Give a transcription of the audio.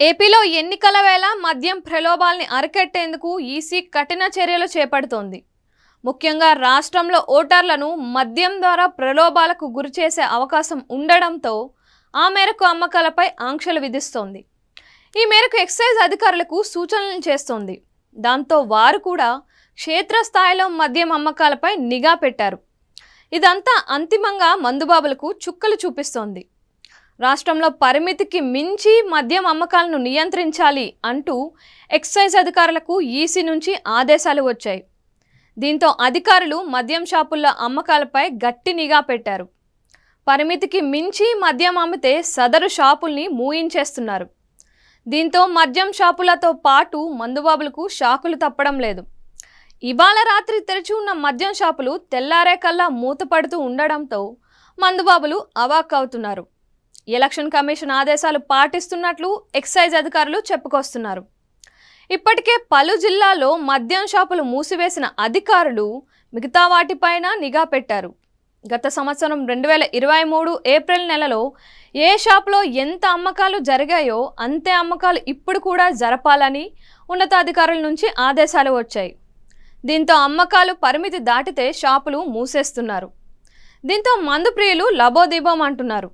ఏపీలో ఎన్నికల వేళ మద్యం ప్రలోభాల్ని అరికట్టేందుకు ఈసీ కఠిన చర్యలు చేపడుతోంది. ముఖ్యంగా రాష్ట్రంలో ఓటర్లను మద్యం ద్వారా ప్రలోభాలకు గురిచేసే అవకాశం ఉండడంతో ఆ మేరకు అమ్మకాలపై ఆంక్షలు విధిస్తోంది. ఈ మేరకు ఎక్సైజ్ అధికారులకు సూచనలు చేస్తోంది. దాంతో వారు కూడా క్షేత్రస్థాయిలో మద్యం అమ్మకాలపై నిఘా పెట్టారు. ఇదంతా అంతిమంగా మందుబాబులకు చుక్కలు చూపిస్తోంది. రాష్ట్రంలో పరిమితికి మించి మద్యం అమ్మకాలను నియంత్రించాలి అంటూ ఎక్సైజ్ అధికారులకు ఈసీ నుంచి ఆదేశాలు వచ్చాయి. దీంతో అధికారులు మద్యం షాపుల్లో అమ్మకాలపై గట్టి నిఘా పెట్టారు. పరిమితికి మించి మద్యం అమ్మితే సదరు షాపుల్ని మూయించేస్తున్నారు. దీంతో మద్యం షాపులతో పాటు మందుబాబులకు షాకులు తప్పడం లేదు. ఇవాళ రాత్రి తెరిచి ఉన్న మద్యం షాపులు తెల్లారే కల్లా మూతపడుతూ ఉండడంతో మందుబాబులు అవాక్కవుతున్నారు. ఎలక్షన్ కమిషన్ ఆదేశాలు పాటిస్తున్నట్లు ఎక్సైజ్ అధికారులు చెప్పుకొస్తున్నారు. ఇప్పటికే పలు జిల్లాల్లో మద్యం షాపులు మూసివేసిన అధికారులు మిగతా వాటిపైన నిఘా పెట్టారు. గత సంవత్సరం 2023 ఏప్రిల్ నెలలో ఏ షాపులో ఎంత అమ్మకాలు జరిగాయో అంతే అమ్మకాలు ఇప్పుడు కూడా జరపాలని ఉన్నతాధికారుల నుంచి ఆదేశాలు వచ్చాయి. దీంతో అమ్మకాలు పరిమితి దాటితే షాపులు మూసేస్తున్నారు. దీంతో మందు ప్రియులు లబోదీబం అంటున్నారు.